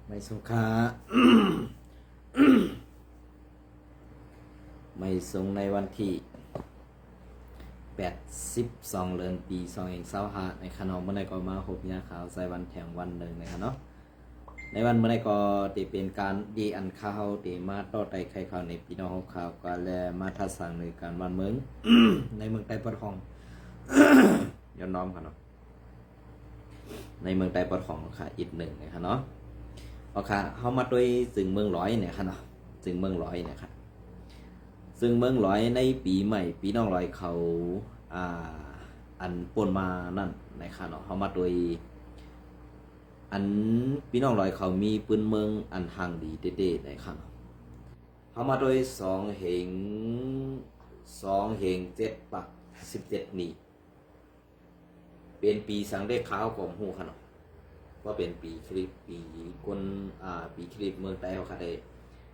ไม่สุขา ไม่ทรงในวันที่82เดือนปี2025ในขนมเมื่อใดก็มาหบยาขาวใส่วันแถงวันหนึ่งนะครับเนาะในวันเมื่อใดก็จะเป็นการดีอันข้าวที่มาต่อไต่ไข่ข้าวในพี่น้องข่าวก็แลมาทัดสั่งในการวันเมือง ในเมืองไต้ปอดของ ย้อนน้อมครับเนาะในเมืองไต้ปอดของค่ะอีกหนึ่งนะครับเนาะโอเคเข้ามาด้วยซึ่งเมืองร้อยเนี่ยครับเนาะซึ่งเมืองร้อยเนี่ยครับซึ่งเมืองร้อยในปีใหม่ปีน้องร้อยเขาอันปนมานั่นนะครับเนาะเข้ามาด้วยอันพี่น้องร้อยเขามีปืนเมืองอันทางดีเด็ดๆนะครับเข้ามาด้วย2 เหง 7 ปัก 17นี่เป็นปีสังเดขาวของหูขนาดว่าเป็นปีคลิปปีคนปีคลิปเมืองไต้เขาคาได้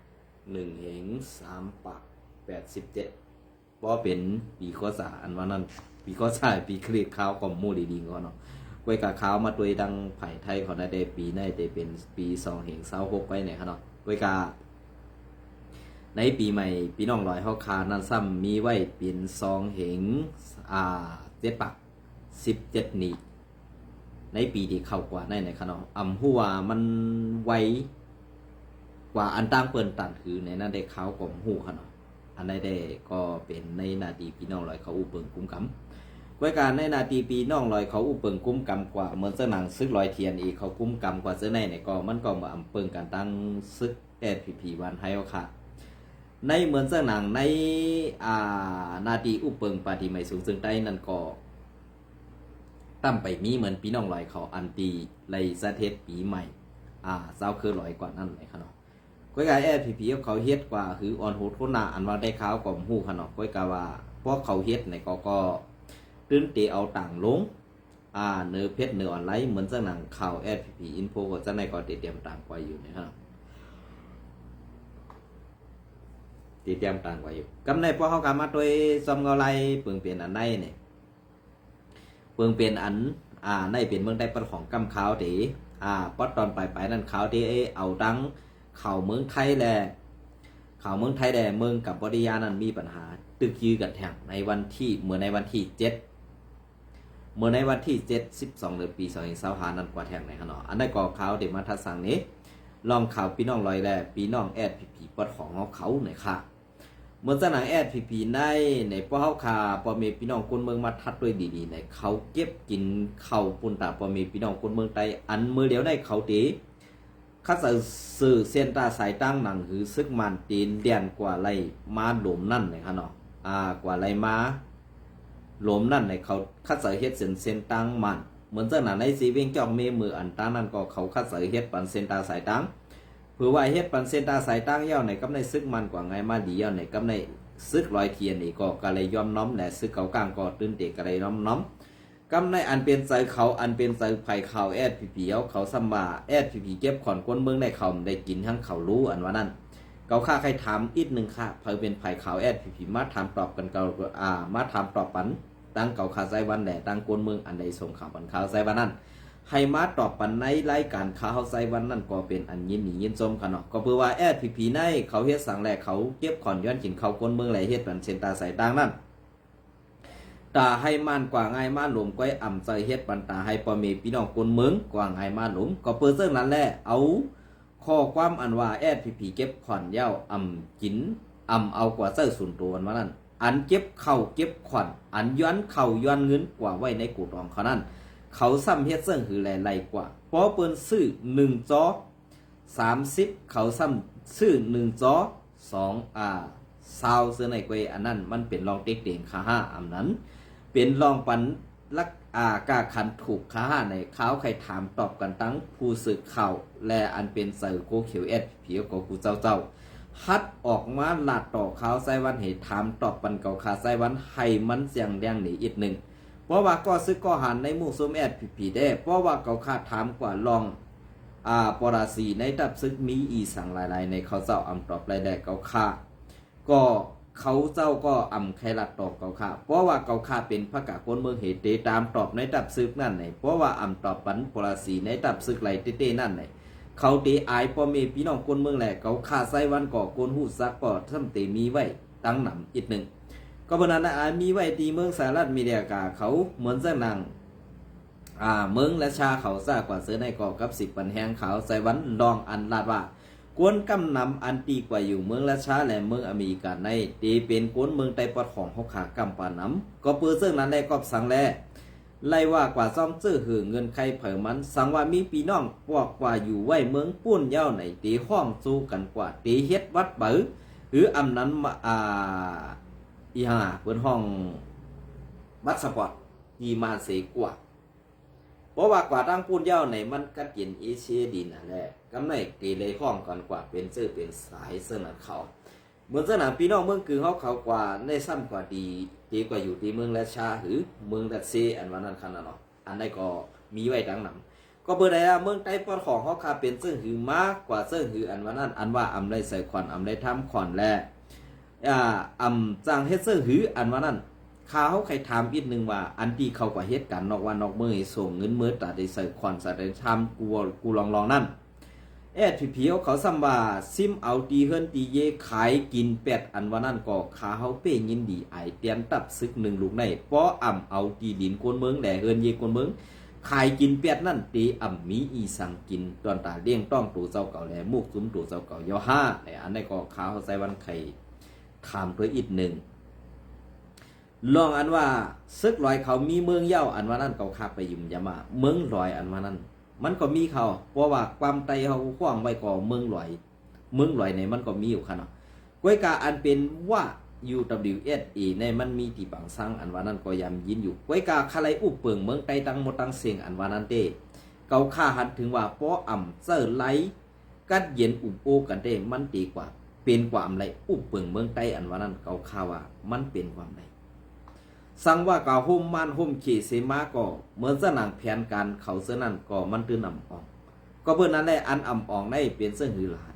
1 เหง 3 ปัก 87ว่าเป็นปีข้อสาอันว่านั้นปีข้อสาปีคลิปขาวของมูดีๆก็เนาะกวยกะขาวมาตัวดังไผ่ไทยเขาได้ปีในได้เป็นปี2 เหง 26ไปเนี่ยครับเนาะกวยกะในปีใหม่ปีน้องลอยเขาคานั้นซ้ำมีไว้เป็น2 เหง 7 ปัก 17นี่ในปีที่เข้ากว่าในขนมหัวมันไวกว่าอันตั้งเปิ้นตันคือในนั้นได้ข้าวกลมหูขนมอันใดได้ก็เป็นในนาทีพี่น้องลอยเขาอุเปิงกุ้มกำกวยการในนาทีพี่น้องลอยเขาอุเปิงกุ้มกำกว่าเหมือนเสื้อหนังซึกลอยเทียนอีกเขากุ้มกำกว่าเสื้อในก็มันก็มาเปิงกันตั้งซึกพีวันให้เอาค่ะในเหมือนเสื้อหนังในนาทีอุเปิงปาฏิไม่สูงซึ่งใต้นั่นก็ตั้มไปมีเหมือนปีน้องลอยเขาอันตีไลซาเทศปีใหม่เศร้าคือลอยกว่านั่นเลยขนาดก้อยกาพีเขาเฮ็ดกว่าคือออนโหดโคนาอันว่าได้ข้าวกล่อมหูขนาดก้อยกาว่าพวกเขาเฮ็ดในก็ตื้นเตเอาต่างลงเนื้อเพชรเนื้อออนไลน์เหมือนจะหนังข่าวพีอินโฟก็จะในก็เตรียมต่างกว่าอยู่นะครับเตรียมต่างกว่าอยู่กำในพวกเขากามาโดยซอมเงาไลเปลืองเปลี่ยนอันใดเนี่ยเปลืองเป็นอันในเป็นเมืองได้ปันของกำขาวตีปอดตอนไปนั่นขาวที่เอาดังข่าวเมืองไทยแลข่าวเมืองไทยแลเมืองกับบริยานั้นมีปัญหาตึกยื้อกันแทงในวันที่เมื่อในวันที่7เมื่อในวันที่12เดือนปี2025นั้นกว่าแทงในขณะอันนั้นก็ข่าวเดี๋ยวมาทัดสั่งนี้ลองข่าวพี่น้องลอยแลพี่น้องพีปอดของเขาหน่อยค่ะเมื่อสนางพีในป้อเขาคาปอเมพี่น้องคนเมืองมาทัดด้วยดีๆในเขาเก็บกินเข่าปุ่นตาปอเมพี่น้องคนเมืองไต้อันมือเดียวได้เขาตีข้าสื่อเส้นตาสายตั้งหนังหือซึกมันตีนเดียนกว่าไรมาหลมนั่นเลยครับเนาะกว่าไรมาหลมนั่นในเขาข้าสื่อเฮ็ดเส้นตั้งมันเหมือนเจ้าหน้าในสีเวียงจองเมมืออันตั้งนั่นก็เขาข้าสื่อเฮ็ดปันเส้นตาสายตั้งเพื่อว่าเฮ็ดปันเส้นตาสายตั้งเย้าในกำในซึกมันกว่าไงมาดีเย้าในกำในซึกลอยเทียนนี่ก็เลยยอมน้อมแหละซึกเขากลางก็ตื่นเตะก็เลยน้อมกำในอันเป็นใจเขาอันเป็นใจไผ่เขาพีเขาซัมบาพีเก็บขอนก้นเมืองในเขาได้กินทั้งเขารู้อันว่านั่นเขาค่าใครถามอีกหนึ่งค่ะเพื่อเป็นไผ่เขาพีมาถามตอบกันเก่ามาถามตอบปันตั้งเก่าขาใจวันแหล่ตั้งก้นเมืองอันใดส่งข่าวปันข่าวใจวันนั้นให้มาตอบปันในรายการข่าวใจวันนั้นก็เป็นอันยินหนียินชมค่ะเนาะก็เพื่อว่าพีในเขาเฮ็ดสั่งแหล่เขาเก็บขอนย้อนกินเขาก้นเมืองแหล่เฮ็ดปันเส้นตาสายต่างนั่นตาให้มันกว่าไงมาหลุมก้อยอ่ำใจเฮ็ดปันตาให้ปอมีพี่น้องคนเมืองกว่าไงมาหลุมก็เปิดเรื่องนั้นแหละเอาข้อความอันว่าพีเก็บขอนเย้าอ่ำกินเอากว่าเสื้อส่วนตัวว่านั่นอันเก็บเข่าเก็บขอนอันย้อนเข่าย้อนเงินกว่าไว้ในกูดองเขานั่นเขาซ้ำเฮ็ดเสื้อหือแหล่ไรกว่าเพราะเปิ้นซื้อ1 จอ 30เขาซ้ำซื้อ1 จอ 2 ซาวเสื้อในกวยอันนั้นมันเป็นรองเต็กเด่งค่า5อันนั้นเป็นรองปันลักกาขันถูกค่าในข่าวใครถามตอบกันตั้งผู้สื่อข่าวและอันเป็นสื่อโคเขียวผีก็กูเจ้าฮัดออกมาลาดต่อข่าวไซวันเหตุถามตอบปันเก่าขาไซวันให้มันเสียงแดงหนีอีกหนึ่งเพราะว่าก็ซึกก็หันในหมู่ซุมพีได้เพราะว่าเก่าขาถามกว่าลองปราศีในดับซึกมีอีสั่งหลายๆในเขาเจ้าอำตอบรายได้เก่าขาก็เขาเจ้าก็ใครหลัดตอบเก่าขาเพราะว่าเก่าขาเป็นพระกะคนเมืองเหตุตามตอบในดับซึกนั่นไหนเพราะว่าตอบปันปราศีในดับซึกไหลเต้นั่นไหน เขาเตอายพ่อแม่พี่น้องคนเมืองแหละเขาขาไซวันก่อโกนหูซักก็ทำเตมีไว้ตั้งหนำอีกหนึ่งก็เพราะนั้นอายมีไว้ตีเมืองสหรัฐอเมริกาเขาเหมือนเส้นนางเมืองและชาเขาซากว่าเสือในก่อกับ10 ปันแหงเขาไซวันลองอันลาดว่ากวนกำนำอันตีกว่าอยู่เมืองและชาและเมืองอเมริกาในตีเป็นกวนเมืองไต้ปอดของเขาขากำปานำก็เปื้อเสื้อนั้นแลก็สังแลไล่ว่ากว่าซ่อมซื้อหือเงินใครเผยมันสังว่ามีพี่น้องพวกกว่าอยู่ไว้เมืองปุ้นเย้าในตีห้องสู้กันกว่าตีเฮ็ดวัดเบือหรืออำนั้นอีห่าเปิ้นห้องบัตรสปอร์ตยีมาเสกว่าเพราะว่ากว่าตั้งปุ้นเย้าในมันกัดเย็นเอเชียดินนั่นแหละกำในตีเลยห้องก่อนกว่าเป็นซื้อเป็นสายเสื้อนันเขาเหมือนสนามพี่น้องเมืองคือเขากว่าในสั้นกว่าดีกว่าอยู่ที่เมืองและชาหรือเมืองดัดเซอันวันนั้นขนาดเนาะอันใดก็มีไว้ดังนั้นก็เบอร์ใดเมืองใต้ปอดของเขาคาเป็นซึ่งหือมากกว่าซึ่งหืออันวันนั้นอันว่าอำได้ใส่ขวัญอำได้ทำขวัญแลอำจางเฮ็ดซึ่งหืออันวันนั้นข้าเขาใครถามอีกนึงว่าอันที่เขากว่าเฮ็ดกันนอกวันนอกเมืองส่งเงินเมื่อตัดได้ใส่ขวัญสัตว์ได้ทำกูลองนั่นพี่เขาซ้ำว่าซิมเอาตีเฮิรนตีเยขายกินเป็ดอันวันนั้นก็ขาเขาเป้ยินดีไอเตียนตับซึก1 ลูกในป้อเอาตีดินกวนเมืองแด่เฮิรนเยกวนเมืองขายกินเป็ดนั่นตีมีอีสังกินตอนตาเลี้ยงต้องตัวเจ้าเก่าแหลมุกซุ้มตัวเจ้าเก่าย่อห้าแต่อันนี้ก็ขาเขาใส่วันไข่ถามตัวอีกหนึ่งลองอันว่าซึกลอยเขามีเมืองเย้าอันวันนั้นเขาขับไปยุ่มยามาเมืองลอยอันวันนั้นมันก็มีเขาเพราะว่าความไตเขาขว้างไว้ก่อเมืองลอยในมันก็มีอยู่ค่ะเนาะกวยกาอันเป็นว่า UWSA ในมันมีที่บางสังอันว่านั้นก็ยำยินอยู่กวยกาคาไลอุบเปิงเมืองไตตังหมดตังเสียงอันว่านั้นเต้เกาค่าหันถึงว่าป้อเซอร์ไลกัดเย็นอุบโอกันเต้มันตีกว่าเป็นความไรอุบเปิงเมืองไตอันว่านั้นเกาค่าว่ามันเป็นความไรสั่งว่ากาห่มมันห่มเขเสมาก็เหมือนสนางแผนการเขาเสื้อนั่นก็มันตื้นอ่ำอ่องก็เพื่อนนั้นได้อันอ่ำอ่องได้เป็นเสื้อหือหลาน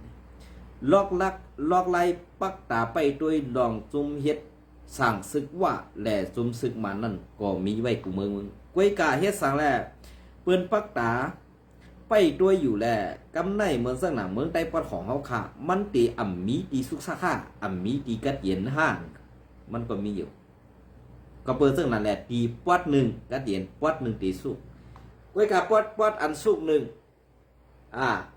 ลอกไล่ปักตาไปด้วยลองจุมเฮ็ดสั่งซึกว่าแหล่จุมซึกมานั่นก็มีไว้กูเมืองกวยกาเฮ็ดสั่งแหล่เปิ้นปักตาไปด้วยอยู่แหล่กำในเหมือนสนางเมืองใต้ปอดของเขาค่ะมันตีมีตีสุกซะค่ะมีตีกัดเย็นห้างมันก็มีอยู่ก็เปิดซึ่งนั่นแหละตีปอดหนึ่งกระเดียนปอดหนึ่งตีสุกไว้กับปอดอันสุกหนึ่ง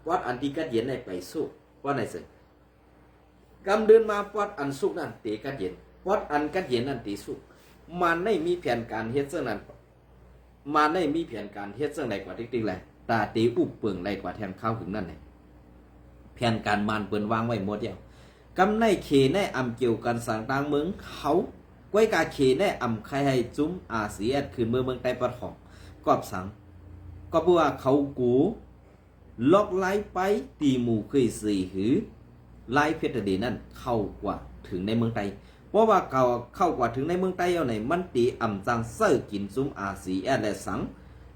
ปอดอันที่กระเดียนในไปสุกปอดไหนสิกำเดินมาปอดอันสุกนั่นตีกระเดียนปอดอันกระเดียนนั่นตีสุกมันไม่มีแผนการเฮ็ดซึ่งนั้นมันไม่มีแผนการเฮ็ดซึ่งไหนกว่าติ๊กๆแหละตาตีอุบเปิงไรกว่าแทนข้าวถึงนั่นเลยแผนการมันเปิ้นวางไว้หมดเดียวกำในเขในอำเกี่ยวกันสั่งต่างเมืองเขากวยกาเขแน่ใครให้จุ้มอาเซียนคือเมืองใต้ปะทองกอบสังก็เพราะว่าเขากูล็อกไล่ไปตีหมู่เคยสี่หือไล่เพชรเดนั่นเข้ากว่าถึงในเมืองไทยเพราะว่าเข้ากว่าถึงในเมืองไทยเอาไหนมันตีจังเซอร์กินจุ้มอาเซียนและสัง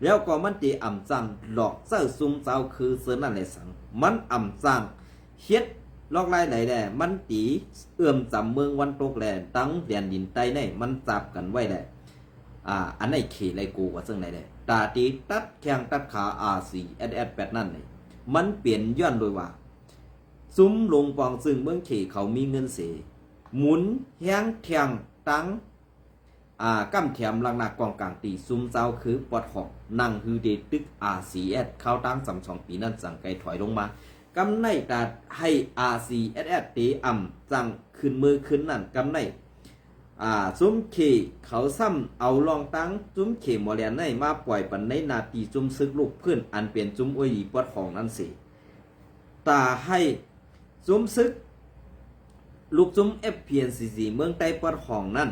แล้วก็มันตีจังหลอกเซอร์ซุ่มเจ้าคือเสือนั่นและสังมันจังเฮ็ดลอกไล่ไหนแหละมันตีจำเมืองวันตกแหละตั้งแดนดินใต้ในมันจับกันไว้แหละอันไหนเขไรกูว่าซึ่งไหนแหละตาตีตัดแข้งตัดขาRCSS8นั่นนี่มันเปลี่ยนย้อนโดยว่าซุ้มลงปองซึ่งเมืองเขเขามีเงินเสหมุนแห้งแทงตั้งกำแถมลังนากองกลางตีซุ้มเจ้าคือปอดหอกนั่งฮือเดตึกRCS เข้าตั้ง2 ปีนั่นสั่งไกถอยลงมากำในตาให้ RCSS ตีจังขึ้นมือขึ้นนั่นกำในซุ้มเขเขาซ้ำเอาลองตั้งซุ้มเขหมอแลนในมาปล่อยปันในนาตีซุ้มซึกลูกเพื่อนอันเปลี่ยนซุ้มอวยปอดของนั่นสิตาให้ซุ้มซึกลูกซุ้ม FPNCC เมืองใต้ปอดของนั่น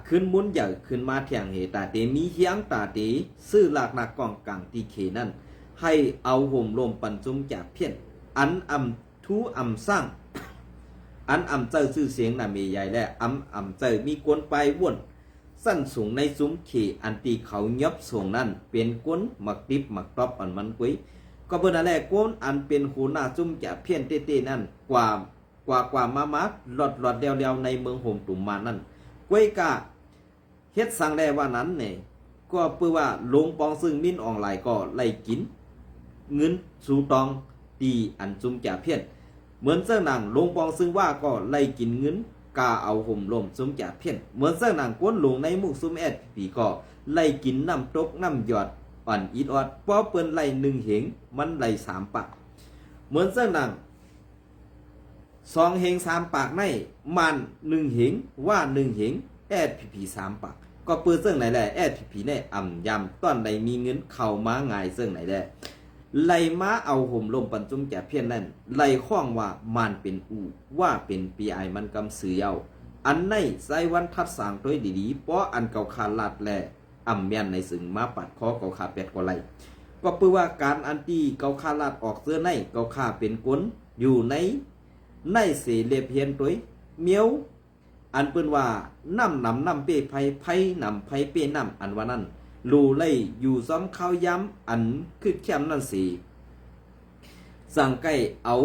ขึ้นมุนใหญ่ขึ้นมาเถียงเหตาเตมีเฮียงตาเตซื้อหลากนากองกลางตีเขนั่นให้เอาห่มลมปันจุ้มจากเพี้ยนอันทูสร้างอันเจอชื่อเสียงน่ะมีใหญ่และเจอมีกวนไปว่นสั้นสูงในซุ้มเขอันตีเขายับส่งนั่นเป็นกวนหมักติบหมักตอบอันมันกุ้ยก็เบิ่นนั่นแหละกวนอันเป็นหูหน้าจุ้มจากเพี้ยนเต้ๆนั่นกว่ามาหลอดเดียวในเมืองห่มตุ่มมานั่นกุ้ยกะเฮ็ดสั่งแลว่านั้นเนี่ยก็เพื่อว่าลงปองซึ่งมิ้นออนไลน์ก็ไล่กิน เงินสูตองตีอันจุมจ่าเพี้ยนเหมือนเสื้อหนังลงปองซึ่งว่าก็ไล่กินเงินกาเอาห่มลมจุมจ่าเพี้ยนเหมือนเสื้อหนังก้นลงในมุกซุมแอดผีก็ไล่กินน้ำตกน้ำหยอดอ่อนอีดออดป้อเปิ้นไล่หนึ่งเหงมันไล่สามปากเหมือนเสื้อหนังสองเหงสามปากในมันหนึ่งเหงว่าหนึ่งเหงแอดผีสามปากก็เปิดเสื้อไหนแหละแอดผีในอ่ำยำต้อนใดมีเงินเข้ามาง่ายเสื้อไหนแหละไล่มาเอาห่มลมปันจุมแก่เพี้ยนนั่นไล่ข้องว่ามันเป็นอูว่าเป็นปีไอมันกำสือเอาอันในไซวันทัดสางตัวดีๆเพราะอันเก่าขาลาดแลอ่ำเมียนในสึงมาปัดคอเก่าขาเป็ดก็ไล่ก็เพื่อว่าการอันตีเก่าขาลาดออกเสื้อในเก่าขาเป็นก้นอยู่ในเสเลเพียนตัวเมียวอันเปิ้นว่าน้ำเป้ไผ่นำไผ่เป้น้ำอันว่านั้นรูไล่อยู่ซ้อมข้าวย้ำอันคือแคมนั่นสิสั่งไก่เอา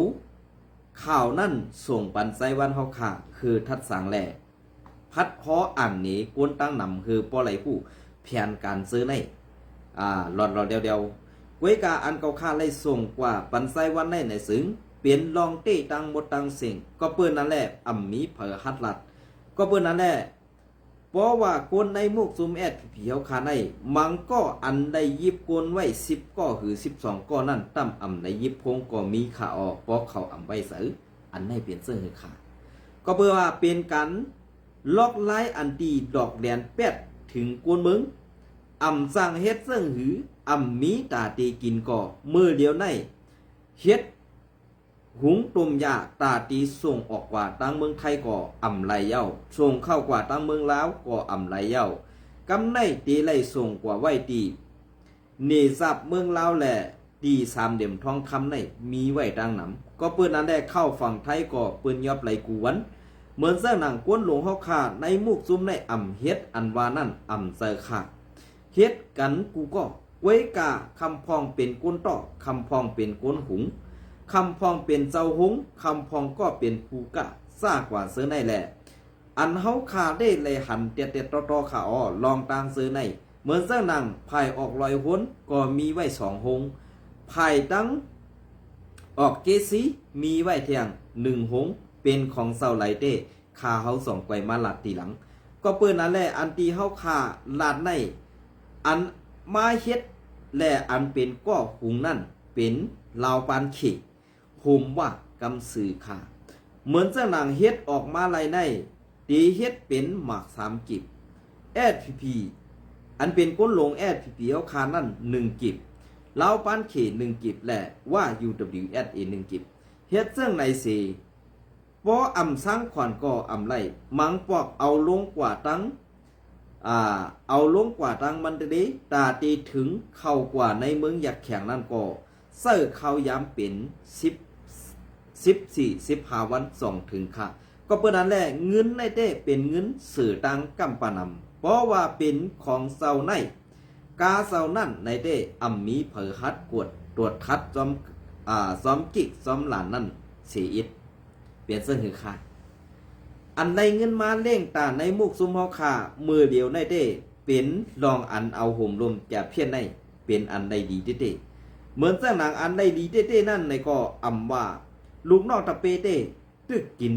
ข่าวนั่นส่งปันไซวันเฮาค่ะคือทัดสังแหล่พัดฮออ่านนี้กวนตั้งนำคือป้อไหลผู้เพียนการซื้อในหลอดเดียวกวยกาอันเก่าค่าไล่ส่งกว่าปันไซวันในซึ้งเปลี่ยนลองเต้ตังหมดตังเสียงก็เปิ้นนั่นแหละอ่ำมีเผอฮัดลัดก็เปิ้นนั่นแหละเพราะว่าคนในมุกซุมแอดผีเขาขาในมังก็อันได้ยิบกวนไว้10ก็คือ12ก็นั่นตั้มอ่ำในยิบพงก็มีขาออกเพราะเขาอ่ำไว้ซื้ออันในเปลี่ยนเสื้อคือขาก็เพื่อว่าเป็นกันล็อกไล่อันตีดอกแดนแปดถึงกวนมึงอ่ำสั่งเฮ็ดเสื้อหืออ่ำมีตาตีกินก็มือเดียวในเฮ็ดหุงตุ่มยาตาตีส่งออกกว่าตั้งเมืองไทยก็อ่ำไหลเย้าส่งเข้ากว่าตั้งเมืองลาวก็อ่ำไหลเย้ากำในตีไหลส่งกว่าไว้ตีเนซับเมืองลาวแหละตีสามเดี่ยมทองคำในมีไว้ดังหนำก็เปิ้นนั้นได้เข้าฝั่งไทยก็เปิ้นยอบไหลกูวันเหมือนเสื้อหนังก้นหลวงเฮาขาในมุกซุมในอ่ำเฮ็ดอันว่านั่นอ่ำเซอขาเฮ็ดกันกูก็ไว้กาคำพองเป็นก้นต่อคำพองเป็นก้นหุงคำพองเป็นเจ้าหงคำพองก็เป็นภูกะซ่ากว่าเสื้อในแหละอันเฮาขาได้เลยหันเตียต่อขาอ้อลองตางเสื้อในเหมือนเสื้อหนังภายออกลอยห้นก็มีไว้2หงภายตั้งออกเกสีมีไว้เทียง1หงเป็นของเซาไหลเต้ขาเฮา2ไกวมาลัดทีหลังก็เปิ้นนั่นแหละอันตีเฮาขาลาดในอันมาเฮ็ดและอันเป็นก้อหุงนั่นเป็นลาวปานเขห่มว่ากำสือขาเหมือนเจ้าหนังเฮ็ดออกมาลายในตีเฮ็ดเป็นหมาก3กิบแอดพีอันเป็นก้นหลงแอดพีเอาคานั่น1กิบลาวปานเข1กิบและว่า UWSA 1กิบเฮ็ดเจ้าในสิปออ่ำสร้างขวัญก็อ่ำไล่มังปอกเอาลงกว่าตั้งเอาลงกว่าตั้งมันเดตาตีถึงเข้ากว่าในเมืองอยากแข่งนั่นก็เสื้อเขาย้ำเป็น15 วัน2ถึงค่ะก็เปิ้นนั้นแหละเงินในเต้เป็นเงินสื่อตังกำปานำเพราะว่าเป็นของเซาในกาเซานั่นในเต้อ่ำมีเผอฮัดกวดตรวจคัดซ้อมกิกซ้อมหลานนั่นเสียอิดเปลี่ยนเสื้อหือค่ะอันในเงินมาเล่งตาในมุกซุมเฮาค่ะมือเดียวในเต้เป็นลองอันเอาห่มลมจะเพี้ยนในเป็นอันใดดีเต้เหมือนเจ้าหนังอันใดดีเต้นั่นในก็อ่ำว่าลูกนอกตะเปเต้ตึกกิ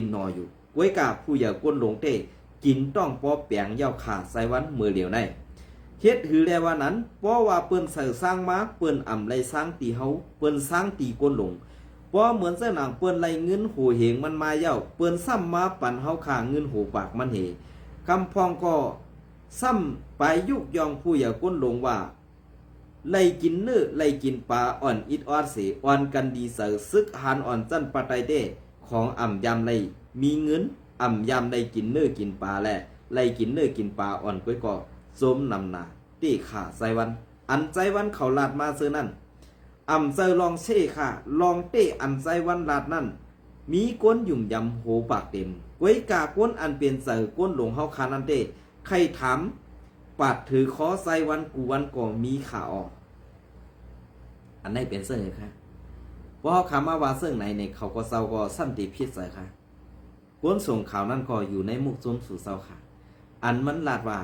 นนออยู่กวยกาผู้ใหญ่ก้นหลงเต้กินต้องปอแปงเย้าขาใส่วันมือเดียวในเฮ็ดหือแล้วว่านั้นเพราะว่าเปิ้นใส่สร้างมาเปิ้นอ่ำไรสร้างตีเฮาเปิ้นสร้างตีก้นหลงเพราะเหมือนเจ้าหนังเปิ้นไรเงินหูเหงมันมาเย้าเปิ้นซ้ำมาปั่นเฮาขาเงินหูปากมันเหคำพองก็ซ้ำไปยุกยองผู้ใหญ่ก้นหลงว่าไล่กินเนื้อไล่กินปลาอ่อนอิดออดเสอ่อนกันดีเสือซึกหันอ่อนจันปะไตเต้ของอ่ำยำไล่มีเงินอ่ำยำไล่กินเนื้อกินปลาแหละไล่กินเนื้อกินปลาอ่อนก้อยก็สมนำนาตีขาใส่วันอันใจวันเขาลาดมาซื้อนั่นอ่ำใจลองเช่ค่ะลองเต้อันใจวันลาดนั่นมีก้นหยุ่มยำโหปากเต็มก้อยกาก้นอันเป็นเสือก้นหลงเฮาคานันเต้ใครถามปาดถือขอใส่วันกูวันก็มีขาออกอันนี้เป็นเสื้อค่ะเพราะคำว่าเสื้อไหนในเขาก็เศร้าก็สั้นตีพิษใส่ค่ะก้นส่งข่าวนั้นก็อยู่ในมุกซุมสู่เศร้าค่ะอันมันลาดว่า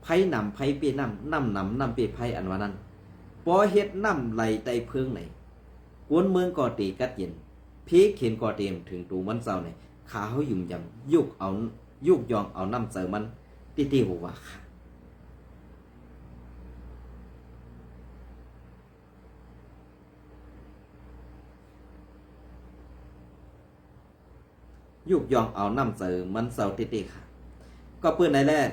ไพ่นำไพ่เปียนำเปียไพ่อันว่านั้น ปอเฮ็ดน้ำไหลใต้เพิงไหนกวนเมืองก่อตีกัดเย็นพีเข็นก่อเต็มถึงตูมันเศร้าเนี่ยขาเขายุ่มยำยุกเอายุกยองเอาน้ำเจอมันตีหัวค่ะยุกยองเอาน้ำเจอมันเศร้าตีค่ะก็เปื้อนในแรก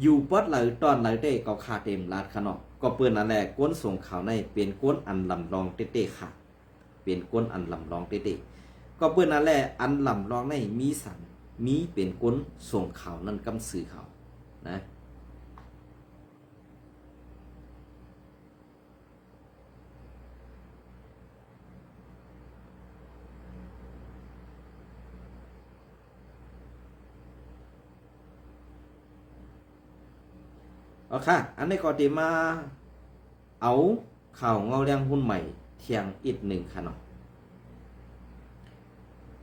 อยู่ปอดไหลตอนไหลได้ก็ขาเต็มลาดขนอกก็เปื้อนนั่นแหละก้นส่งข่าวในเป็นก้นอันลำลองตีค่ะเป็นก้นอันลำลองตีก็เปื้อนนั่นแหละอันลำลองในมีสันมีเป็นก้นส่งข่าวนั่นกำสื่อข่าวนะเอาค่ะอันนี้ก็ตีมาเอาข่าวเงาเรียงหุ้นใหม่เที่ยงอีกหนึ่งค่ะเนาะ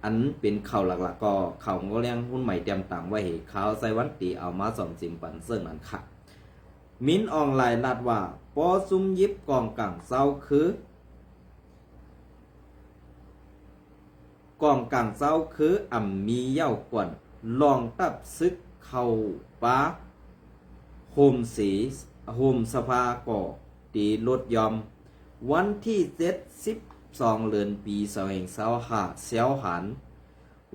อันเป็นข่าวหลักๆก็ข่าวเงาเรียงหุ้นใหม่เตรียมต่างไว้ข่าวไซวันตีเอามาสอมสิมปันเสื่องนั้นค่ะมิ้นออนไลน์ลาดว่าปอซุ่มยิบกองกลางเศร้าคือกองกลางเศร้าคืออ่ำมีเย้ากวนลองตับซึกเข้าป้าโฮมสีโฮมสภาก่อตีลดยอมวันที่72เดือนปี2025เสียวหัน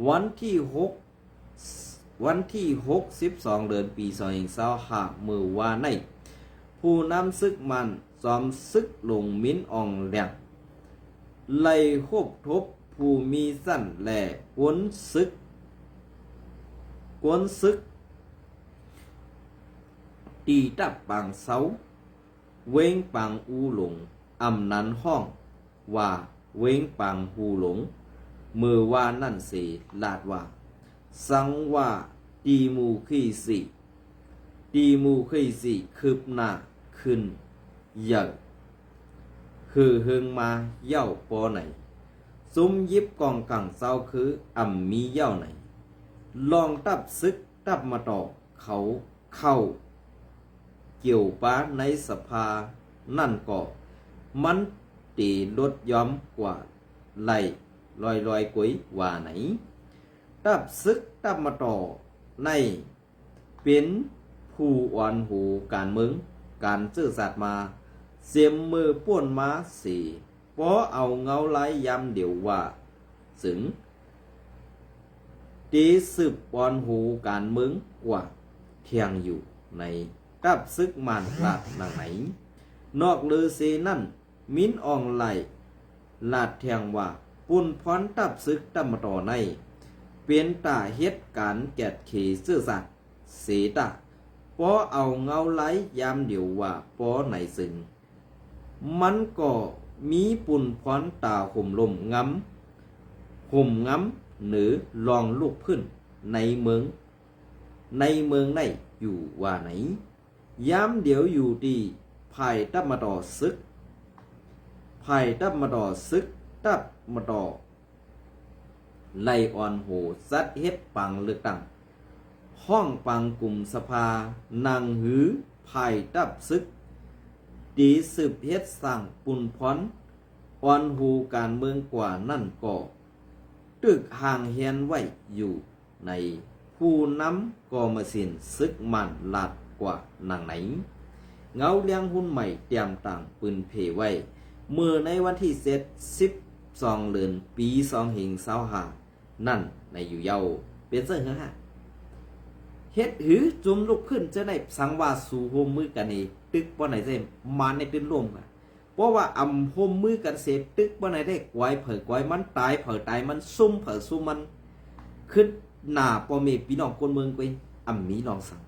วันที่62เดือนปี2025มือว่าในผู้นำซึกมันจอมซึกลงมิ้นอองแหลงไล่คบทบผู้มีสั้นแหล่กวนซึกตีตับปังเสาเว้งปังอูหลงอำนันห้องว่าเว้งปังหูหลงมือว่านั่นสีลาดว่าสังว่าตีมูขี้สีคืบหน้าขึ้นเยอะคือเฮงมาเย่าปอไหนซุ้มยิบกองกังเศร้าคืออ่ำมีเย่าไหนลองตับซึกตับมาต่อเขาเข้าเกี่ยวป้าในสภานั่นก็มันตีลดย้อมกว่าไหลลอยกุยว่าไหนตับซึกตับมาต่อในเป็นผู้อ่อนหูการเมืองการซื่อสัตย์มาเสียมมือป้วนมาสีเพราะเอาเงาไล่ยำเดี๋ยวว่าสึงตีสืบอ่อนหูการเมืองกว่าเทียงอยู่ในกับซึกมันลาดหนังไหนนอกลือเซนั่นมิ้นอองไหลลาดเทียงว่าปุ่นพรตับซึกตับมาต่อในเปลี่ยนตาเฮ็ดการแกดขี่ซื่อสัตย์เสตาเพราะเอาเงาไล่ยามเดี๋ยวว่าเพราะไหนสึงมันก็มีปุ่นพรตาห่มลมงำหรือลองลูกพื้นในเมืองในอยู่ว่าไหนย้ำเดี๋ยวอยู่ดีภายตับมาต่อซึกตับมาต่อไล่อ่อนโหซัดเฮ็ดปังเลือกตั้งห้องปังกลุ่มสภานางหือภายตับซึกดีสืบเฮ็ดสั่งปุ่นพรอ่อนหูการเมืองกว่านั่นก็ตึกห่างเฮียนไว้อยู่ในผู้นำกอมสินซึกมันลาดกว่านังไหนเงาเลี้ยงหุ้นใหม่เตรียมต่างปืนเพไว้เมื่อในวันที่12เดือนปี2025นั่นในอยู่เยาเป็นเสื้อฮะเฮ็ดหือจุ่มลูกขึ้นจะได้สังวาสู่โฮมมือกันนี่ตึกบ่ไหนเซมมาในตื่นร่วมกันเพราะว่าอำโฮมมือกันเสร็จตึกบ่ไหนได้กวายเผยกวายมันตายเผยตายมันซุ่มเผยซุ่มมันขึ้นหน้าปอเมพี่น้องคนเมืองกวยอำมีน้องสัง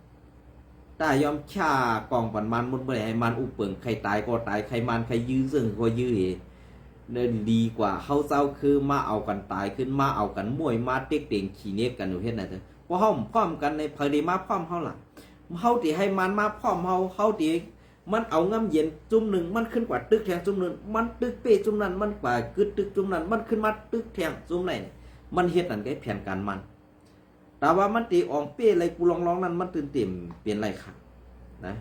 แต่ยอมฆ่ากองปันมันมุนบ่ได้ให้มันอุเปิงใครตายก็ตายใครมันใครยื้อซึ่งก็ยื้อเหเดินดีกว่าเฮาเจ้าคือมาเอากันตายขึ้นมาเอากันมวยมาเต็กเต็งขี้เน็กกันอยู่เฮ็ดน่ะเด้อเพราะเฮาพร้อมกันในเผยได้มาพร้อมเฮาล่ะเฮาที่ให้มันมาพร้อมเฮาที่มันเอาง้ำเย็นจุ่มหนึ่งมันขึ้นกว่าตึกแทงจุ่มนึงมันตึกเป้จุ่มนั้นมันกว่ากึดตึกจุ่มนั้นมันขึ้นมาตึกแทงจุ่มไหนมันเฮ็ดนั่นก็แผนการมันแต่ว่ามันตีอองเป้อะไรกูลองนั้นมันตื่นเต็มเปลี่ยนไรค่ะนะ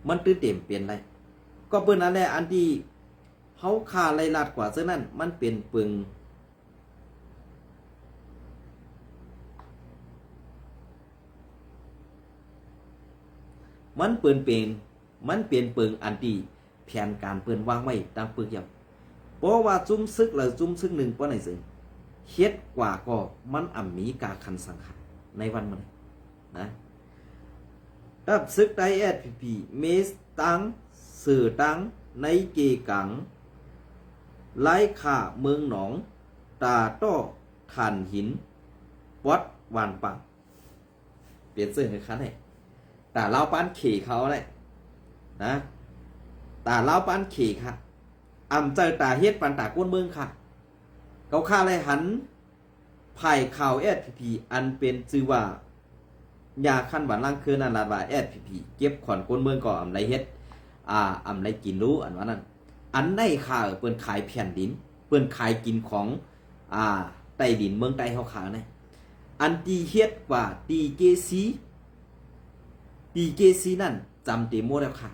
มันตื้นเต็มเปลี่ยนไรก็เปิ้นนั่นแหละอันที่เฮาค่าไรลาดกว่าเสื้อนั่นมันเป็นปึงมันเปลี่ยนเปิงอันที่แผนการเปิ้นวางไว้ตามปึกยาวเพราะว่าจุ้มซึกแล้วจุ้มซึกหนึ่งเพราะไหนซึ่งเฮ็ดกว่าก็มันมีกาคันสังขารในวันมันนะตับซึกไดเอสพีเมสตังสื่อตังในเกกังไล่ข่าเมืองหนองตาโต้ฐานหินวัดวานปังเปลี่ยนชื่อให้คันให้ตาเล่าปานขี่เขาเลยนะตาเล่าปานขี่ค่ะเจอตาเฮ็ดปันตาก้นเมืองค่ะเขาฆ่าเลยหันไผ่ข่าวพีอันเป็นชื่อว่ายาขั้นหวานล่างคือนันลาดว่าพีเก็บขอนก้นเมืองก่อนไรเฮ็ดไรกินรู้อันว่านั้นอันได้ข่าวเปิ้นขายแผ่นดินเปิ้นขายกินของใต้ดินเมืองใต้เขาขายเนี่ยอันตีเฮ็ดว่าตีเกซีนั่นจำเตโมแล้วค่ะ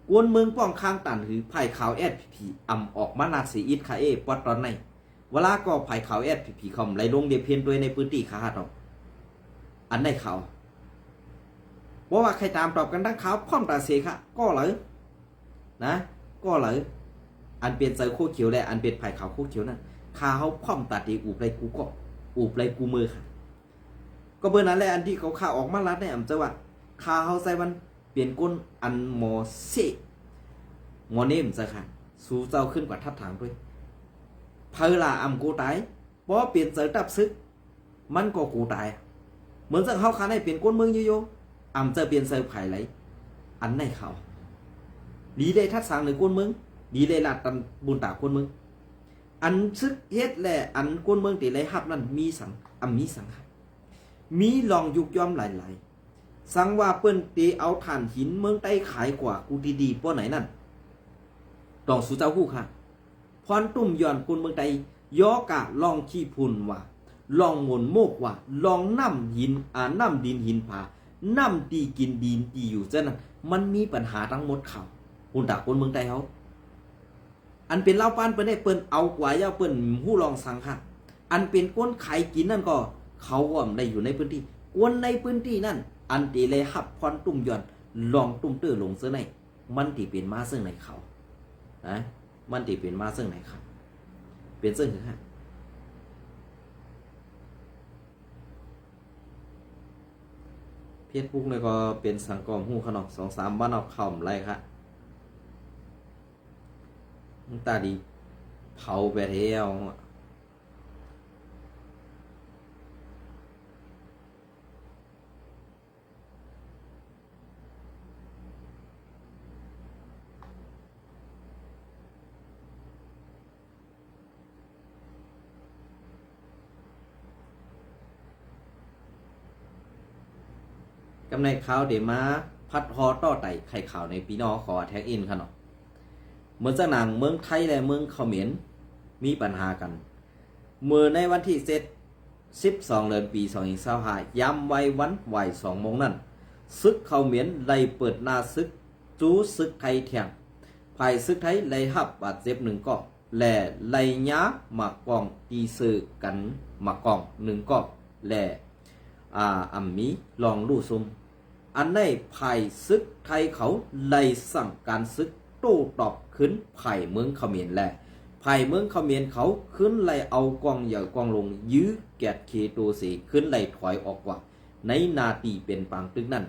กวนเมืองป้องข้างตันหือไผ่ขาวพีออกมานาสีอิดคาปอดตอนในเวลาก็ไผ่ขาวพีคอมไหลลงเดียเพียนด้วยในพื้นที่ขาหัดออกอันได้ข่าวว่าใครตามตอบกันทั้งข่าวพร้อมตาเสค่ะก็เลยนะก็เลยอันเป็นเจอโคเขียวและอันเป็นไผ่ขาวโคเขียวนั่นข่าวพร้อมตัดดีอูบไรกูก็อูบไรกูมือค่ะก็เบอร์นั้นแหละอันที่เขาข่าวออกมาลัดเนี่ยจะว่าข่าวใส่มันเปลี่ยนก้นอันโมเซโมเนมจะค่ะสู้เจ้าขึ้นกว่าทับถางด้วยเพลากูตายเพราะเปลี่ยนเจอตับซึกมันก็กูตายเหมือนจะเขาขาให้เปลี่ยนก้นเมืองโยจะเปลี่ยนเซอร์ไผ่ไหลอันในเขาดีเลยทัดสางในก้นเมืองดีเลยลาดตันบุญตาก้นเมืองอันซึกเฮ็ดแหละอันก้นเมืองตีไรฮับนั่นมีสังมีสังมีลองยุกย่อมหลายสังว่าเปิ้นตีเอาถ่านหินเมืองใต้ขายกว่ากูดีๆป้อไหนนั่นต้องสู้เจ้าคู่ค่ะพรตุ่มย้อนคนเมืองใต้ย่อกะลองขี้พุ่นว่าลองหมุนโมกว่าลองน้ำหินน้ำดินหินผาน้ำตีกินดินตีอยู่เจ้านั้นมันมีปัญหาทั้งหมดเขาคุณตาคนเมืองใต้เขาอันเป็นเล่าปานเปิ้นได้เปิ้นเอากว่าย่าเปิ้นหู้ลองสังค่ะอันเป็นก้นไข่กินนั่นก็เขาก็ได้อยู่ในพื้นที่ก้นในพื้นที่นั่นอันตีเลยหับพรตุ่มย้อนลองตุ่มตื้อลงเสื้อในมันตีเป็นมาซึ่งในเขานะมันตีเป็นมาซึ่งไหนครับเป็นซึ่งคือฮะเพียรปุ๊กเนี่ยก็เป็นสังกอมหูขนอก2-3บ้านออกเข่าไรครับตาดีเผาไปเที่ยวกำในข่าวเดมาพัดฮอต่อไต่ไข่ข่าวในปีนอขอแท็กอินค่ะเนาะเหมือนจะหนังเมืองไทยและเมืองเขมรมีปัญหากันเมื่อในวันที่12 เดือนปี2025ย้ำไว้วันไหว2 โมงนั้นซึกเขมรไล่เปิดหน้าซึกจู้ซึกไทยแทงภายซึกไทยไล่หับบาดเจ็บ1 ก้อและไล่ย้าหมากกองตีซื้อกันหมากกอง1 ก้อและมีลองลู่ซุมอันในภายซึกไทยเขาไล่สั่งการซึกโต้ตอบขึ้นภายเมืองเขมรและภายเมืองเขมรเขาขึ้นไล่เอากองใหญ่กองลงยื้อแกดเคโตสีขึ้นไล่ถอยออกกว่าในนาทีเป็นปางตึกนั่น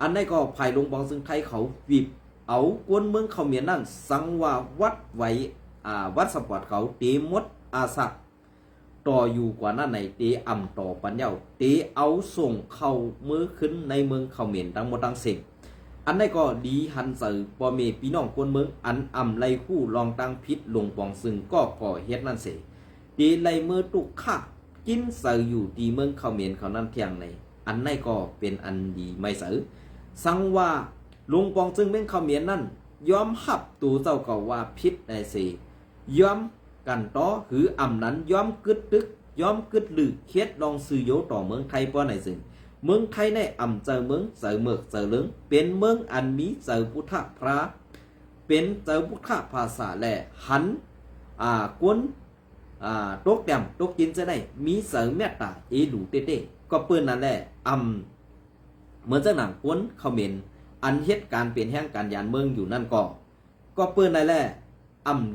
อันในก็ภายลงบองซึ่งไทยเขาวิบเอากวนเมืองเขมรนั่นสังว่าวัดไว้วัดสปอร์ตเขาเตมดอาสักต่ออยู่กว่านั้นในเตต่อปัญญาเตเอาส่งเข้ามือขึ้นในเมืองเขมรทั้งหมดทั้งสิ้นอันนี้ก็ดีหันสื่อปอเมพี่น้องคนเมืองอันไล่คู่ลองตั้งพิษลงปองซึ่งก็ก่อเฮ็ดนั่นเสตีไล่มือตุกข้ากินสื่ออยู่ตีเมืองเขมรเขานั่นเที่ยงในอันนี้ก็เป็นอันดีไม่สื่อสังว่าลงปองซึ่งเมืองเขมรนั่นยอมหับตัวเจ้าก็ว่าพิษในเสยอมกันต่อหือนั้นยอมกึดตึกยอมกึดลือเฮ็ดลองซื้อโยต่อเมืองไทยป้อไหนซึ่ง เมืองไทยในอ่ำเจอเมืองเจอเมือกเจอเลิงเป็นเมืองอันมีเจอพุทธพระเป็นเจอพุทธภาษาแหล่หันกวนตกแดมตกยินจะได้มีเสริมเมตตาเอหลูเต้เต้ก็เปิ้นนั่นแหละเหมือนจะหนังกวนเขมรอันเฮ็ดการเปลี่ยนแห่งการยานเมืองอยู่นั่นก็เปิ้นนั่นแหละ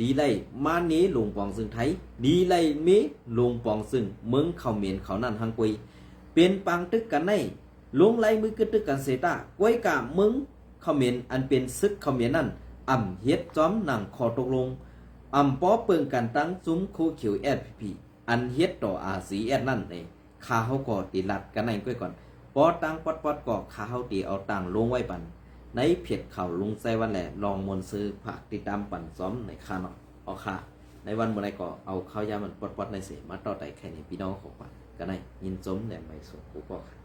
ดีไลมาเนลงปองซึ่งไทยดีไลเมลงปองซึ่งเมืองเขมรเขานั่นฮังกุยเป็นปังตึกกันในลงไลมือกึตึกกันเสตากวยกะเมืองเขมรอันเป็นซึกเขมรนั่นเฮ็ดจอมหนังขอตกลงป้อเปิงกันตั้งซุ้มโคเขียวแอดพีอันเฮ็ดต่ออาสีแอดนั่นเองข้าเฮาก็ตีลัดกันในก้อยก่อนปอตังปอดก็ข้าเฮาตีเอาตังลงไว้ปันในเพจข่าวลุงไซวันแหละลองมนซื้อผักติดตามปั่นซ้อมในค่าเนาะเอาค่ะในวันเมื่อไรก็เอาข้าวยามันปอดในเสมาต่อไต่แค่นี้พี่น้องของปันกันในยินจมแหลมไม่สมกูก็ค่ะ